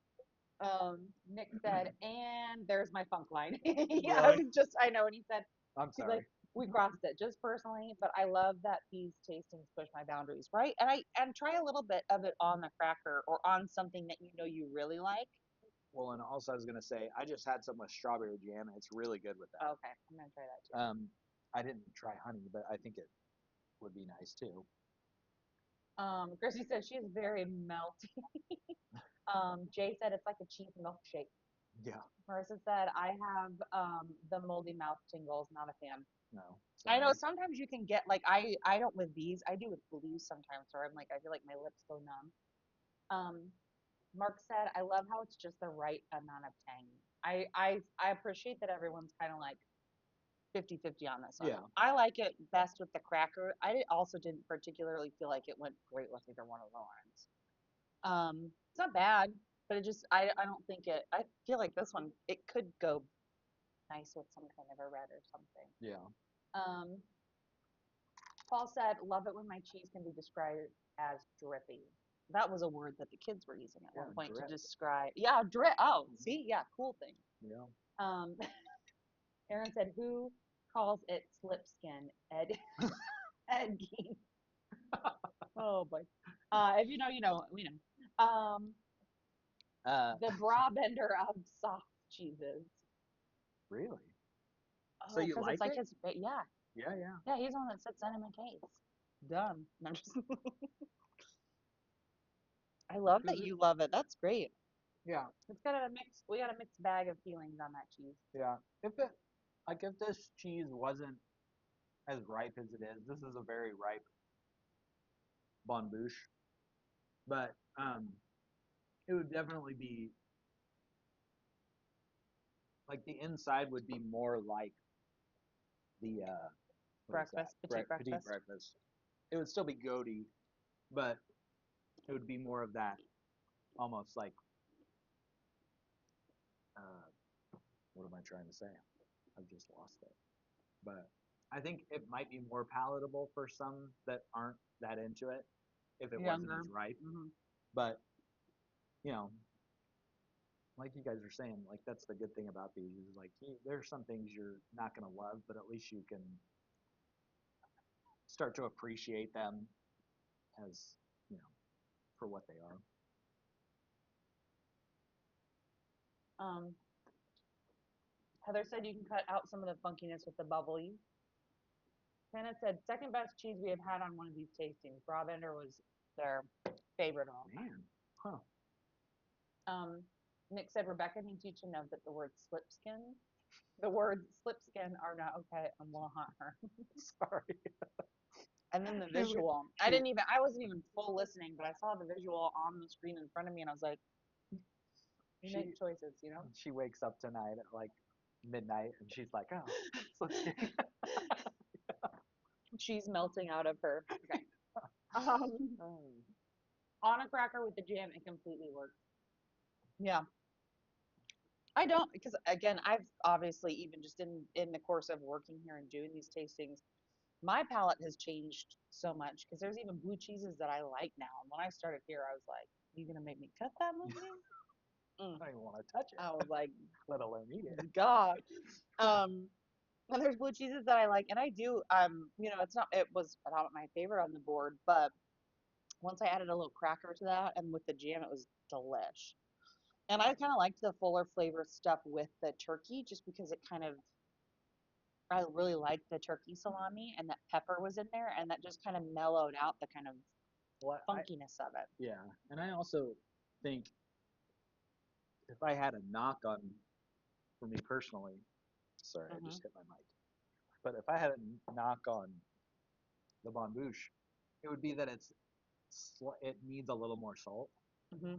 Nick said, and there's my funk line. Yeah, Really? I know. And he said, I'm he's like, sorry. we crossed it just personally, but I love that these tastings push my boundaries, right? And try a little bit of it on the cracker or on something that you know you really like. Well, and also I was gonna say I just had some with strawberry jam, and it's really good with that. Okay, I'm gonna try that too. I didn't try honey, but I think it would be nice too. Chrissy said she is very melty. Jay said it's like a cheese milkshake. Yeah. Marissa said I have the moldy mouth tingles. Not a fan. No. I know Sorry. sometimes you can get like I don't with these. I do with blues sometimes where I'm like I feel like my lips go numb. Um, Mark said I love how it's just the right amount of tangy. I appreciate that everyone's kind of like 50-50 on this one. Yeah. I like it best with the cracker. Also didn't particularly feel like it went great with either one of the ones. It's not bad, but it just I don't think it. I feel like this one it could go nice with some kind of a red or something. Yeah. Um, Paul said, "Love it when my cheese can be described as drippy." That was a word that the kids were using at Yeah, one point to drip. describe. Yeah, drip. Oh, Mhm. see, yeah, cool thing. Yeah. Um, Aaron said, "Who calls it slip skin?" Ed, Ed Gein. Oh boy. If you know, you know. We know. Uh, The bra bender of soft cheeses. really? So Oh, you because it's like like it? his. Yeah, Yeah, yeah. yeah. He's the one that said send him a case. Done. No, I'm just. I love that Because you love it. That's great. yeah, It's got a mix. We got a mixed bag of feelings on that cheese. yeah. If it like if this cheese wasn't as ripe as it is, this is a very ripe bonne bouche, but it would definitely be like the inside would be more like the what is that? Breakfast, petite Petite breakfast. breakfast. It would still be goaty, but it would be more of that almost like uh, what am I trying to say? I've just lost it. But I think it might be more palatable for some that aren't that into it if it wasn't Younger. as ripe. Hmm. But you know, like you guys are saying, like that's the good thing about these is like there are some things you're not gonna love, but at least you can start to appreciate them as you know for what they are. Um, Heather said you can cut out some of the funkiness with the bubbly. Hannah said second best cheese we have had on one of these tastings. Bravender was their favorite of all time. Man, huh? Um, Nick said Rebecca needs you to know that the words slipskin are not okay and will haunt her. Sorry. And then the She visual. she I wasn't even full listening, but I saw the visual on the screen in front of me and I was like, you she make choices, you know? she wakes up tonight at like midnight and she's like, oh, let's get Cheese melting out of her. Okay. Um, oh, on a cracker with the jam, it completely works. Yeah. I don't because again, I've obviously even just in the course of working here and doing these tastings, my palate has changed so much because there's even blue cheeses that I like now. And when I started here, I was like, "You gonna make me cut that with me?" Mm. I don't even want to touch I it, was like, let alone eat it. "God." Um, and there's blue cheeses that I like, and I do. It was not my favorite on the board, but once I added a little cracker to that, and with the jam, it was delish. And I kind of liked the fuller flavor stuff with the turkey, just because it kind of I really liked the turkey salami and that pepper was in there and that just kind of mellowed out the kind of Well, I funkiness of it. yeah, and I also think if I had a knock on for me personally, sorry, I Hmm. just hit my mic. But if I had a knock on the bonne bouche, it would be that it needs a little more salt. Hmm.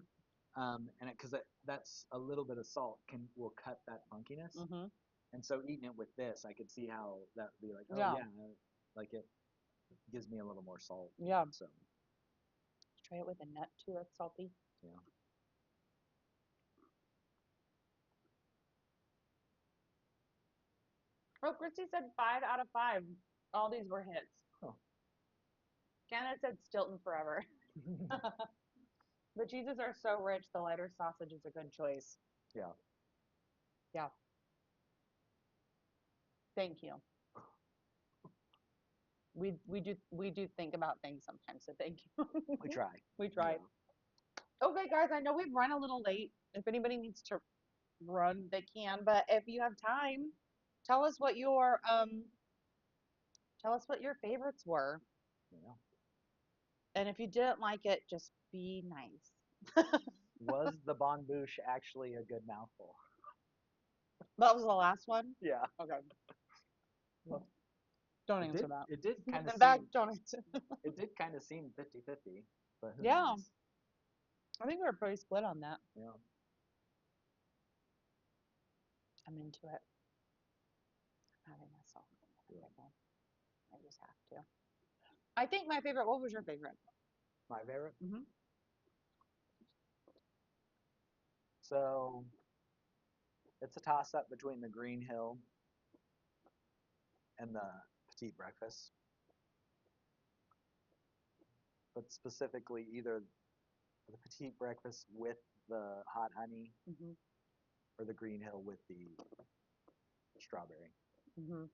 And because that's a little bit of salt will cut that funkiness. Hmm. And so eating it with this, I could see how that would be like, oh Yeah. yeah, like it gives me a little more salt. Yeah. So Try it with a nut too. That's salty. yeah. Oh, Christy said 5 out of 5. All these were hits. Huh. Canada said Stilton forever. The cheeses are so rich. The lighter sausage is a good choice. Yeah. Yeah. Thank you. We do think about things sometimes. So thank you. We try. We try. Yeah. Okay, guys. I know we've run a little late. If anybody needs to run, they can. But if you have time, tell us what your tell us what your favorites were. Yeah. And if you didn't like it, just be nice. Was the bonne bouche actually a good mouthful? That was the last one. Yeah. Okay. Well, don't It answer did that. it did kind of In fact, seem don't answer. it did kind of seem 50-50, but who Yeah, knows? I think we were pretty split on that. Yeah. I'm into it. I'm having myself a Yeah. pickle. I just have to. I think my favorite. What was your favorite? My favorite. Hmm. So it's a toss up between the Green Hill and the Petite Breakfast. but specifically either the petite breakfast with the hot honey Hmm. or the green hill with the strawberry. Hmm.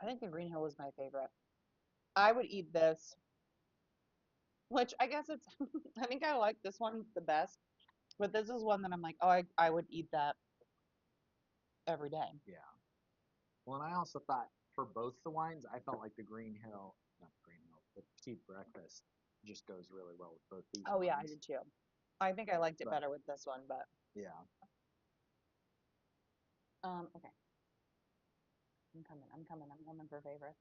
I think the Green Hill was my favorite. I would eat this, which I guess it's, I think I like this one the best, but this is one that I'm like, oh, I would eat that every day. Yeah. Well, and I also thought for both the wines, I felt like the Green Hill, not the Green Hill, the petite breakfast just goes really well with both these Oh yeah, I wines. did too. I think I liked it But better with this one, but yeah, okay. I'm coming for favorites.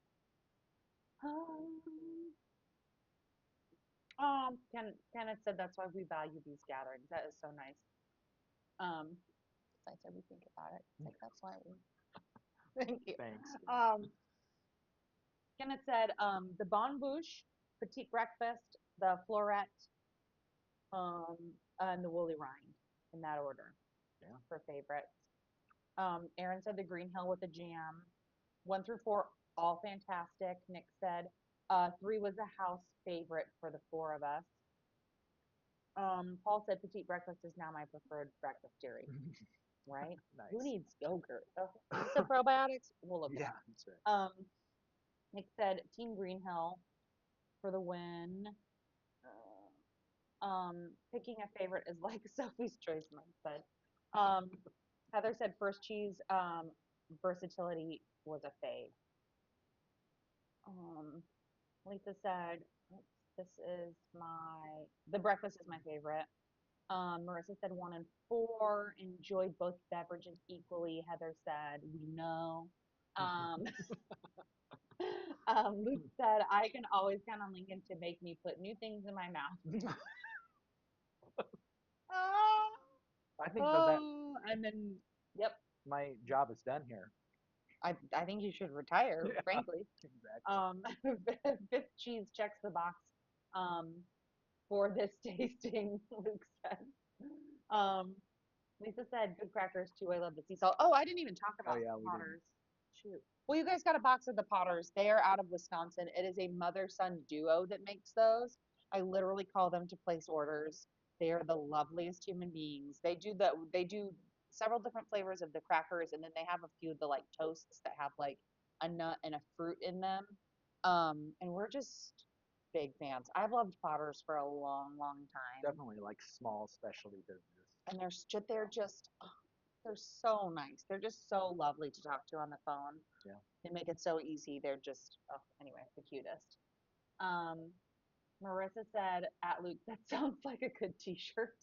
Kenneth said that's why we value these gatherings. That is so nice. Um, I said we think about it. It's like that's why we thank you. thanks. Um, Kenneth said the Bonne Bouche, Petite Breakfast, the Florette, and the Woolly Rind in that order Yeah. for favorites. Aaron said the Green Hill with the jam. 1 through 4, all fantastic. Nick said 3 was a house favorite for the 4 of us. Paul said petite breakfast is now my preferred breakfast dairy, right? Who Nice. needs yogurt? Oh, is the probiotics? We'll look it Yeah, up. that's right. Nick said Team Green Hill for the win. Picking a favorite is like Sophie's choice, Mike said. Um, Heather said first cheese versatility was a fave. Um, Lisa said, oops, this is the breakfast is my favorite. Marissa said 1 and 4, enjoyed both beverages equally. Heather said, we know. Um, Luke said, I can always count on Lincoln to make me put new things in my mouth. Oh, I think that oh, and then, yep, my job is done here. I think you should retire, Yeah, frankly. exactly. Fifth cheese checks the box um, for this tasting, Luke said. Um, Lisa said good crackers too. I love the sea salt. Oh, I didn't even talk Oh about yeah, we didn't. Potters. Shoot. Well, you guys got a box of the Potters. They are out of Wisconsin. It is a mother-son duo that makes those. I literally call them to place orders. They are the loveliest human beings. They do several different flavors of the crackers, and then they have a few of the like toasts that have like a nut and a fruit in them. And we're just big fans. I've loved Potters for a long, long time, Definitely like small specialty business. and they're just they're so nice. They're just so lovely to talk to on the phone. Yeah. They make it so easy. They're just, oh, anyway, the cutest. Um, Marissa said at Luke, that sounds like a good t-shirt.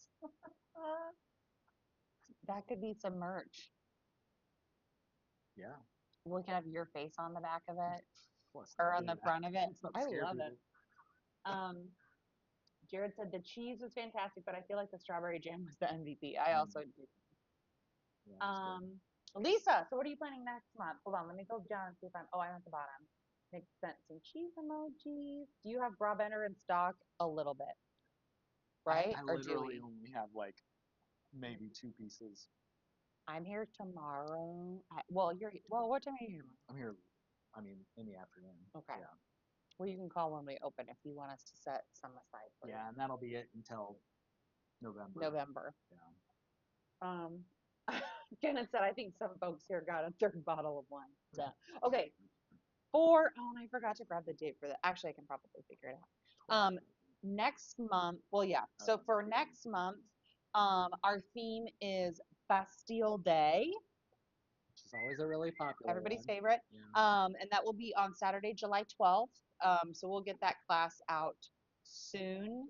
That could be some merch. Yeah. We could have your face on the back of it Let's or not on do the that. front of it. Let's not I scare love it. people. Um, Jared said the cheese was fantastic, but I feel like the strawberry jam was the MVP. I Mm, also do. yeah, that's good. Um, Lisa, so what are you planning next month? Hold on, let me go down and see if I'm at the bottom. Makes sense. Some cheese emojis. Do you have Brabender in stock? A little bit, right? I Or do literally we? only have like maybe 2 pieces. I'm here tomorrow. Well, what time are you here? I'm here. I mean, in the afternoon. Okay. Yeah. Well, you can call when we open if you want us to set some aside for you. Yeah, and that'll be it until November. November. Yeah. Um, Kenneth said, I think some folks here got a third bottle of wine. So, okay. Oh, and I forgot to grab the date for that. Actually, I can probably figure it out. 12. Next month, well, yeah. So Okay. for next month, our theme is Bastille Day, Which is always a really popular everybody's one. favorite. Yeah. And that will be on Saturday, July 12th. So we'll get that class out soon.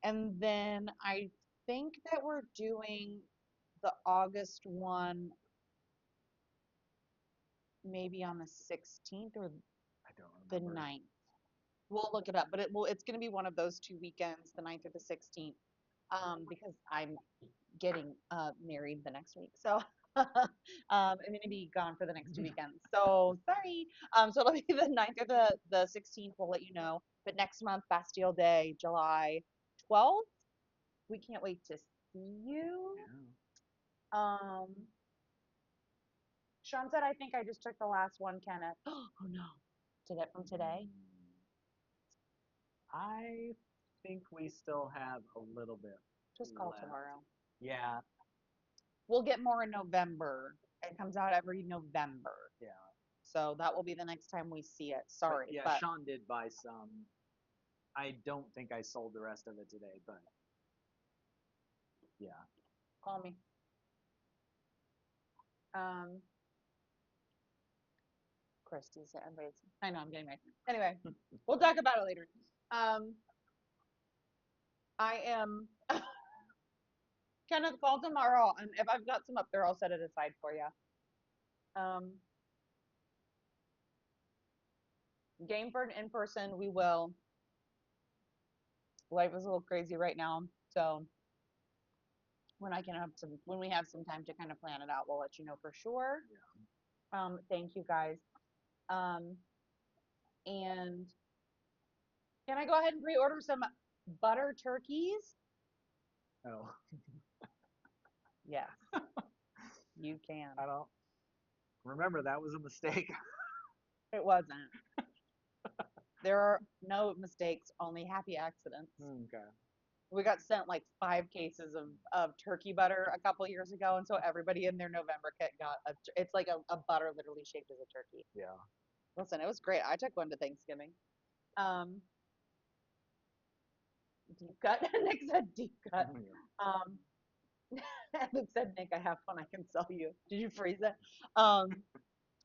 And then I think that we're doing the August one maybe on the 16th or I don't the remember. 9th. We'll look it up, but it's going to be one of those 2 weekends, the 9th or the 16th, because I'm getting married the next week. So I'm going to be gone for the next 2 weekends. So sorry. So it'll be the 9th or the 16th. We'll let you know. But next month, Bastille Day, July 12th. We can't wait to see you. Yeah. Um, Sean said, I think I just took the last one, Kenneth. Oh no. Did it from today? Mm, I think we still have a little bit Just call left. tomorrow. Yeah, We'll get more in November. It comes out every November. yeah. So that will be the next time we see it. But Sorry, yeah, but Sean did buy some. I don't think I sold the rest of it today, but yeah. call me. Um, Christy's everybody's. I know I'm getting married. Anyway, we'll talk about it later. Um, I am Kenneth, call tomorrow, and if I've got some up there, I'll set it aside for you. Um, game for an in person, we will. Life is a little crazy right now, so when we have some time to kind of plan it out, we'll let you know for sure. Thank you guys. Um, and can I go ahead and pre-order some butter turkeys? Oh, Yes, you can. I don't remember that was a mistake. It wasn't. There are no mistakes, only happy accidents. Okay. We got sent like 5 cases of turkey butter a couple years ago, and so everybody in their November kit got it's like a butter literally shaped as a turkey. Yeah. Listen, it was great. I took one to Thanksgiving. Um, deep cut. Nick said deep cut. Um, Luke said, Nick, I have one I can sell you. Did you freeze it?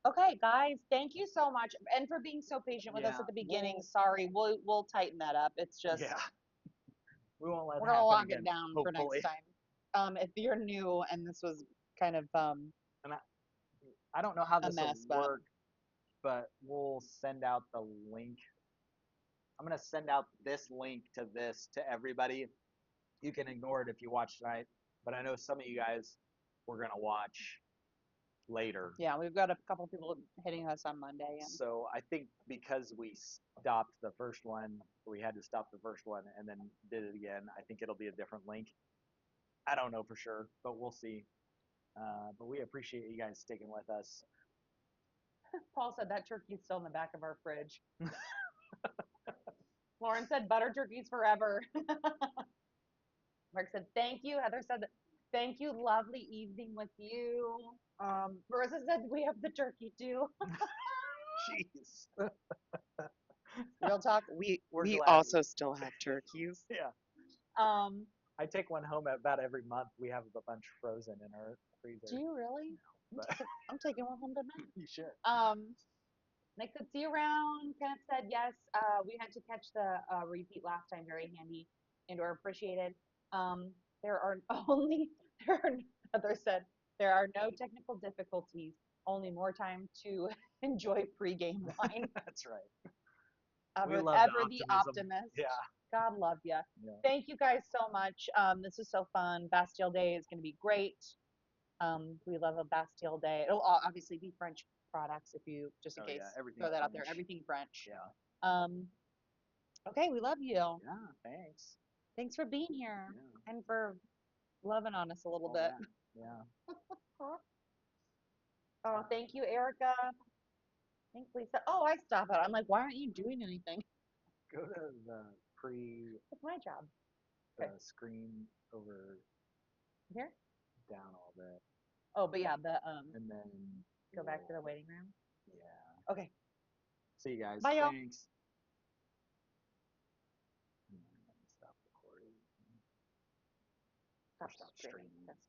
Okay, guys, thank you so much, and for being so patient with us Yeah. at the beginning. Sorry, we'll tighten that up. It's Yeah. just We won't let it we're gonna happen lock it again, down for next hopefully. time. If you're new and this was kind of And I don't know how a this will mess, but work, but we'll send out the link. I'm gonna send out this link to this to everybody. You can ignore it if you watch tonight, but I know some of you guys were gonna watch later. yeah, we've got a couple people hitting us on Monday, and So I think because we stopped the first one, we had to stop the first one and then did it again. I think it'll be a different link. I don't know for sure, but we'll see. But we appreciate you guys sticking with us. Paul said that turkey's still in the back of our fridge. Lauren said butter turkeys forever. Mark said thank you. Heather said thank you. Lovely evening with you. Marissa said we have the turkey too. Jeez. Real talk. We're We glad. also still have turkeys. Yeah. Um, I take one home about every month. We have a bunch frozen in our do freezer. you really? But I'm taking one home tonight. you should. Nick said, see you around. Kenneth said, yes, we had to catch the repeat last time. Very handy and or appreciated. There are only, there are, Heather said, there are no technical difficulties, only more time to enjoy pregame wine. That's right. We Ever, love the ever the optimism. optimist. Yeah. God love you. Yeah. Thank you guys so much. This is so fun. Bastille Day is going to be great. We love a Bastille Day. It'll obviously be French products if you, just in Oh yeah. case, Everything throw that out there. French. Everything French. Yeah. Um, okay, we love you. Yeah. Thanks. Thanks for being here Yeah. and for loving on us a little All bit. that. Yeah. Oh, thank you, Erica. Thanks, Lisa. Oh, I stop it. I'm like, why aren't you doing anything? Go to the It's my job. Okay, the screen over here. down a little bit, Oh, but yeah, the and then go back to the waiting room. yeah. Okay, See you guys. bye, y'all. Thanks. And then stop recording. Stop Stop streaming. streaming. That's